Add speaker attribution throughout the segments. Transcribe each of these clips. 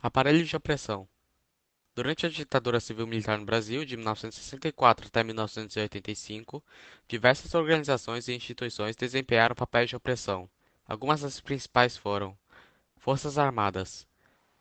Speaker 1: Aparelho de opressão. Durante a ditadura civil-militar no Brasil, de 1964 até 1985, diversas organizações e instituições desempenharam papéis de opressão. Algumas das principais foram: Forças Armadas.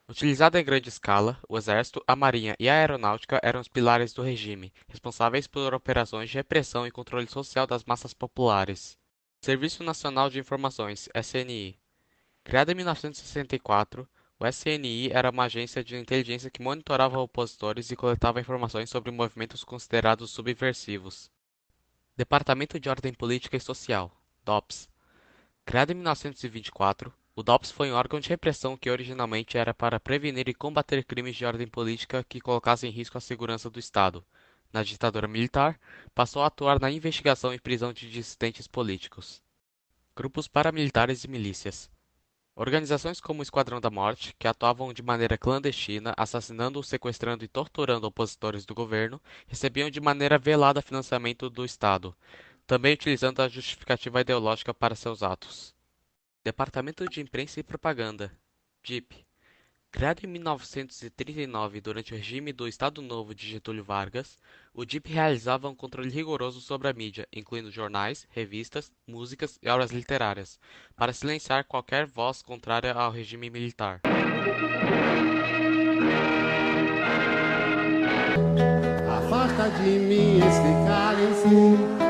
Speaker 1: Utilizada em grande escala, o Exército, a Marinha e a Aeronáutica eram os pilares do regime, responsáveis por operações de repressão e controle social das massas populares. Serviço Nacional de Informações, SNI. Criado em 1964, o SNI era uma agência de inteligência que monitorava opositores e coletava informações sobre movimentos considerados subversivos. Departamento de Ordem Política e Social, DOPS. Criado em 1924, o DOPS foi um órgão de repressão que originalmente era para prevenir e combater crimes de ordem política que colocassem em risco a segurança do Estado. Na ditadura militar, passou a atuar na investigação e prisão de dissidentes políticos. Grupos paramilitares e milícias. Organizações como o Esquadrão da Morte, que atuavam de maneira clandestina, assassinando, sequestrando e torturando opositores do governo, recebiam de maneira velada financiamento do Estado, também utilizando a justificativa ideológica para seus atos. Departamento de Imprensa e Propaganda, DIP. Criado em 1939 durante o regime do Estado Novo de Getúlio Vargas, o DIP realizava um controle rigoroso sobre a mídia, incluindo jornais, revistas, músicas e obras literárias, para silenciar qualquer voz contrária ao regime militar.
Speaker 2: Afasta de mim esse cálice,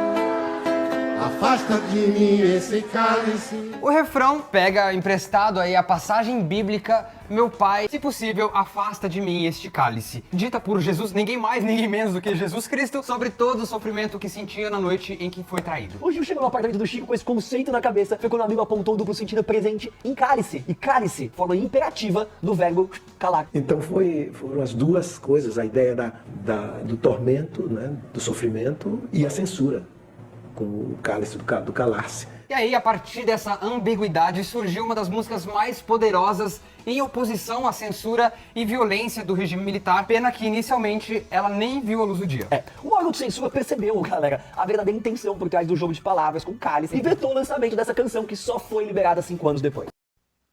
Speaker 2: afasta de mim esse cálice.
Speaker 3: O refrão pega emprestado aí a passagem bíblica: meu pai, se possível, afasta de mim este cálice. Dita por Jesus, ninguém mais, ninguém menos do que Jesus Cristo, sobre todo o sofrimento que sentia na noite em que foi traído.
Speaker 4: O Gil chegou no apartamento do Chico com esse conceito na cabeça, foi quando o amigo apontou o duplo sentido presente em cálice. E cálice, forma imperativa do verbo calar.
Speaker 5: Então foram as duas coisas, a ideia do tormento, né, do sofrimento e a censura, com o cálice do calar-se.
Speaker 3: E aí, a partir dessa ambiguidade, surgiu uma das músicas mais poderosas em oposição à censura e violência do regime militar. Pena que, inicialmente, ela nem viu a luz do dia.
Speaker 4: O órgão de censura percebeu, galera, a verdadeira intenção por trás do jogo de palavras com cálice e vetou o lançamento dessa canção que só foi liberada 5 anos depois.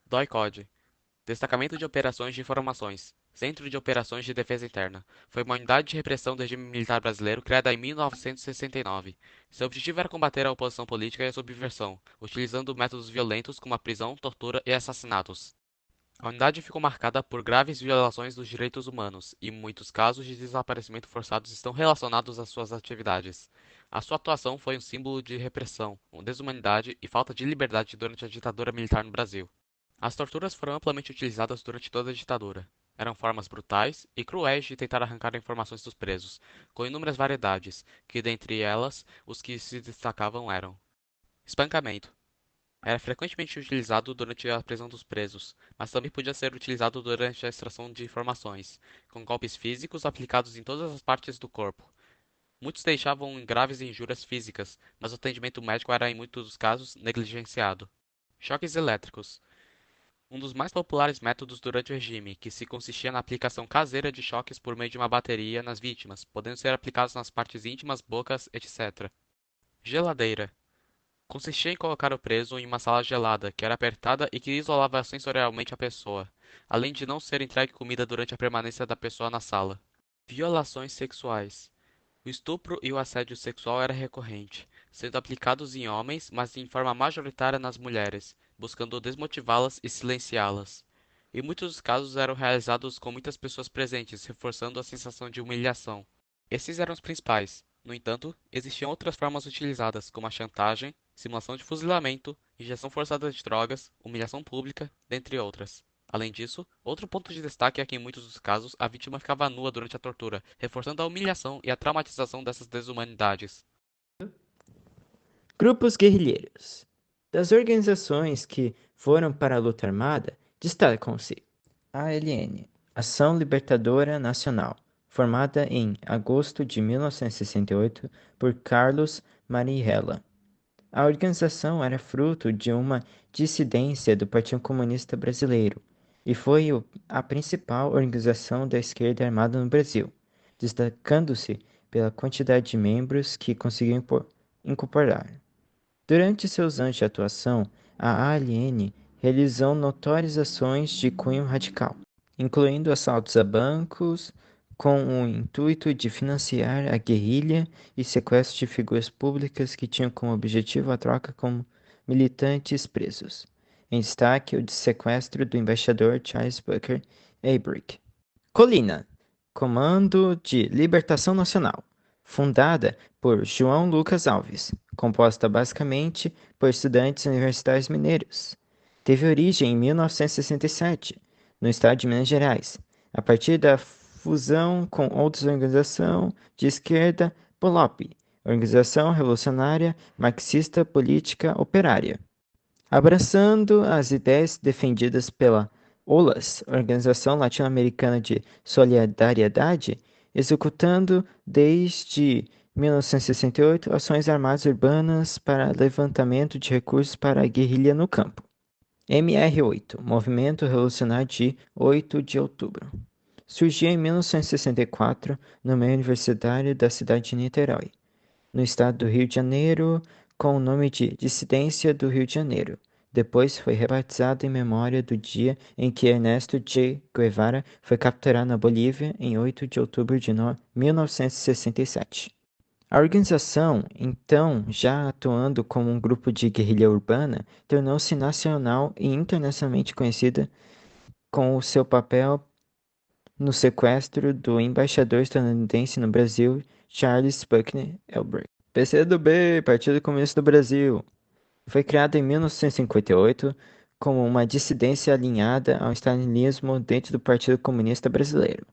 Speaker 1: DOI-CODE. Destacamento de Operações de Informações, Centro de Operações de Defesa Interna. Foi uma unidade de repressão do regime militar brasileiro criada em 1969. Seu objetivo era combater a oposição política e a subversão, utilizando métodos violentos como a prisão, tortura e assassinatos. A unidade ficou marcada por graves violações dos direitos humanos e muitos casos de desaparecimento forçados estão relacionados às suas atividades. A sua atuação foi um símbolo de repressão, desumanidade e falta de liberdade durante a ditadura militar no Brasil. As torturas foram amplamente utilizadas durante toda a ditadura. Eram formas brutais e cruéis de tentar arrancar informações dos presos, com inúmeras variedades, que dentre elas os que se destacavam eram: espancamento. Era frequentemente utilizado durante a prisão dos presos, mas também podia ser utilizado durante a extração de informações, com golpes físicos aplicados em todas as partes do corpo. Muitos deixavam graves injúrias físicas, mas o atendimento médico era em muitos dos casos negligenciado. Choques elétricos. Um dos mais populares métodos durante o regime, que se consistia na aplicação caseira de choques por meio de uma bateria nas vítimas, podendo ser aplicados nas partes íntimas, bocas, etc. Geladeira. Consistia em colocar o preso em uma sala gelada, que era apertada e que isolava sensorialmente a pessoa, além de não ser entregue comida durante a permanência da pessoa na sala. Violações sexuais. O estupro e o assédio sexual era recorrente, sendo aplicados em homens, mas em forma majoritária nas mulheres, buscando desmotivá-las e silenciá-las. E muitos dos casos eram realizados com muitas pessoas presentes, reforçando a sensação de humilhação. Esses eram os principais. No entanto, existiam outras formas utilizadas, como a chantagem, simulação de fuzilamento, injeção forçada de drogas, humilhação pública, dentre outras. Além disso, outro ponto de destaque é que em muitos dos casos a vítima ficava nua durante a tortura, reforçando a humilhação e a traumatização dessas desumanidades.
Speaker 6: Grupos guerrilheiros. Das organizações que foram para a luta armada, destacam-se a ALN, Ação Libertadora Nacional, formada em agosto de 1968 por Carlos Marighella. A organização era fruto de uma dissidência do Partido Comunista Brasileiro e foi a principal organização da esquerda armada no Brasil, destacando-se pela quantidade de membros que conseguiu incorporar. Durante seus anos de atuação, a ALN realizou notórias ações de cunho radical. incluindo assaltos a bancos, com o intuito de financiar a guerrilha e sequestro de figuras públicas que tinham como objetivo a troca com militantes presos. Em destaque, o de sequestro do embaixador Charles Booker Aybrick. Colina, Comando de Libertação Nacional, fundada por João Lucas Alves, composta basicamente por estudantes universitários mineiros. Teve origem em 1967, no estado de Minas Gerais, a partir da fusão com outras organizações de esquerda, POLOP, Organização Revolucionária Marxista Política Operária, abraçando as ideias defendidas pela OLAS, Organização Latino-Americana de Solidariedade, executando desde 1968 ações armadas urbanas para levantamento de recursos para a guerrilha no campo. MR8, Movimento Revolucionário de 8 de Outubro. Surgiu em 1964 no meio universitário da cidade de Niterói, no estado do Rio de Janeiro, com o nome de Dissidência do Rio de Janeiro. Depois foi rebatizado em memória do dia em que Ernesto Che Guevara foi capturado na Bolívia em 8 de outubro de 1967. A organização, então já atuando como um grupo de guerrilha urbana, tornou-se nacional e internacionalmente conhecida com o seu papel no sequestro do embaixador estadunidense no Brasil, Charles Buckner Elbrick. PCdoB, Partido Comunista do Brasil, foi criado em 1958 como uma dissidência alinhada ao stalinismo dentro do Partido Comunista Brasileiro,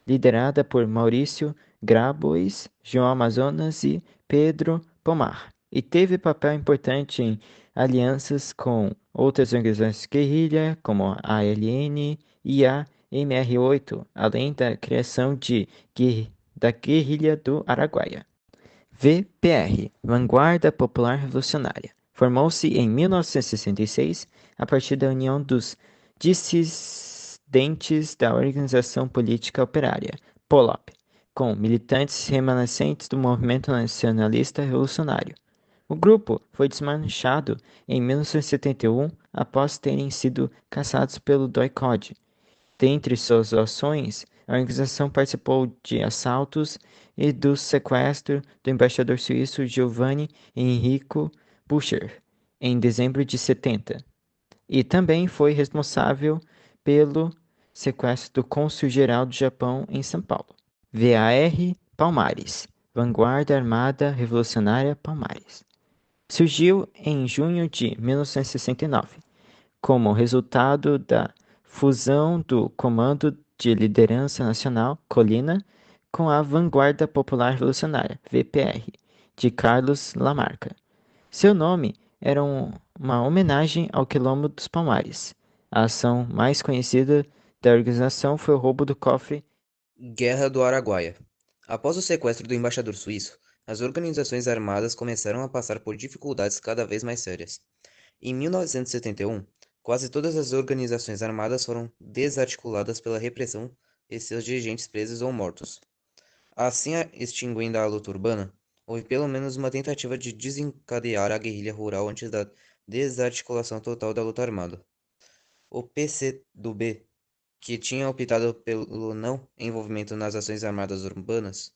Speaker 6: liderada por Maurício Grabois, João Amazonas e Pedro Pomar, e teve papel importante em alianças com outras organizações de guerrilha, como a ALN e a MR8, além da criação da Guerrilha do Araguaia. VPR, Vanguarda Popular Revolucionária. Formou-se em 1966 a partir da união dos dissidentes da Organização Política Operária, POLOP, com militantes remanescentes do movimento nacionalista revolucionário. O grupo foi desmanchado em 1971 após terem sido caçados pelo DOI-CODE. Dentre suas ações, a organização participou de assaltos e do sequestro do embaixador suíço Giovanni Enrico Bucher, em dezembro de 70, e também foi responsável pelo sequestro do cônsul-geral do Japão em São Paulo. VAR Palmares, Vanguarda Armada Revolucionária Palmares. Surgiu em junho de 1969, como resultado da fusão do Comando de Liderança Nacional, Colina, com a Vanguarda Popular Revolucionária, VPR, de Carlos Lamarca. Seu nome era uma homenagem ao Quilombo dos Palmares. A ação mais conhecida da organização foi o roubo do cofre
Speaker 7: Guerra do Araguaia. Após o sequestro do embaixador suíço, as organizações armadas começaram a passar por dificuldades cada vez mais sérias. Em 1971, quase todas as organizações armadas foram desarticuladas pela repressão e seus dirigentes presos ou mortos. Assim, extinguindo a luta urbana, houve pelo menos uma tentativa de desencadear a guerrilha rural antes da desarticulação total da luta armada. O PCdoB, que tinha optado pelo não envolvimento nas ações armadas urbanas,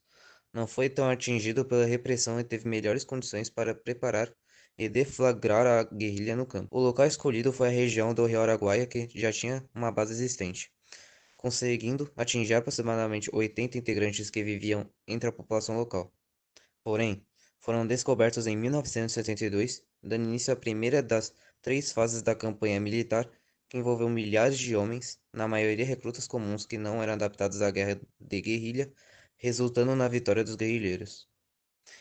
Speaker 7: não foi tão atingido pela repressão e teve melhores condições para preparar e deflagrar a guerrilha no campo. O local escolhido foi a região do Rio Araguaia, que já tinha uma base existente, conseguindo atingir aproximadamente 80 integrantes que viviam entre a população local. Porém, foram descobertos em 1972, dando início à primeira das 3 fases da campanha militar, que envolveu milhares de homens, na maioria recrutas comuns que não eram adaptados à guerra de guerrilha, resultando na vitória dos guerrilheiros.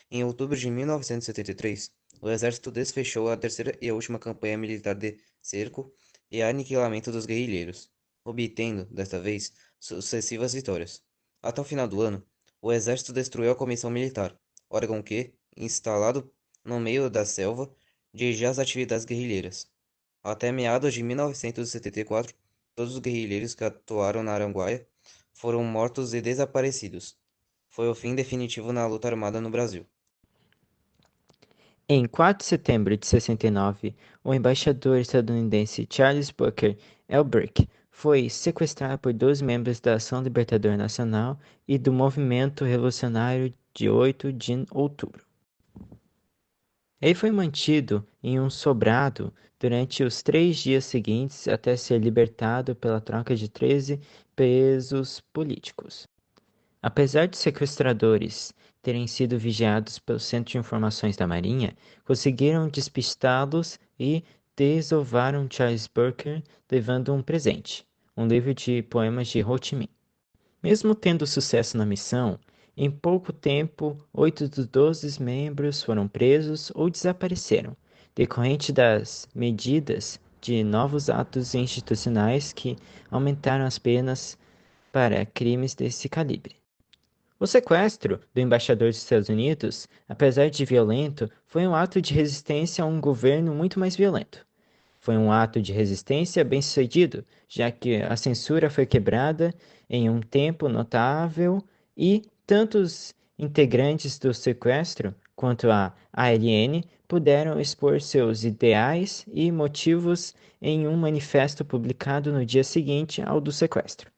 Speaker 7: Em outubro de 1973, o exército desfechou a terceira e última campanha militar de cerco e aniquilamento dos guerrilheiros, obtendo, desta vez, sucessivas vitórias. Até o final do ano, o exército destruiu a comissão militar, órgão que, instalado no meio da selva, dirigia as atividades guerrilheiras. Até meados de 1974, todos os guerrilheiros que atuaram na Araguaia foram mortos e desaparecidos. Foi o fim definitivo na luta armada no Brasil.
Speaker 6: Em 4 de setembro de 69, o embaixador estadunidense Charles Booker Elbrick foi sequestrado por 12 membros da Ação Libertadora Nacional e do Movimento Revolucionário de 8 de outubro. Ele foi mantido em um sobrado durante os 3 dias seguintes até ser libertado pela troca de 13 presos políticos. Apesar de sequestradores terem sido vigiados pelo Centro de Informações da Marinha, conseguiram despistá-los e desovaram Charles Burker levando um presente, um livro de poemas de Ho Chi Minh. Mesmo tendo sucesso na missão, em pouco tempo, 8 dos 12 membros foram presos ou desapareceram, decorrente das medidas de novos atos institucionais que aumentaram as penas para crimes desse calibre. O sequestro do embaixador dos Estados Unidos, apesar de violento, foi um ato de resistência a um governo muito mais violento. Foi um ato de resistência bem-sucedido, já que a censura foi quebrada em um tempo notável e tanto os integrantes do sequestro quanto a ALN puderam expor seus ideais e motivos em um manifesto publicado no dia seguinte ao do sequestro.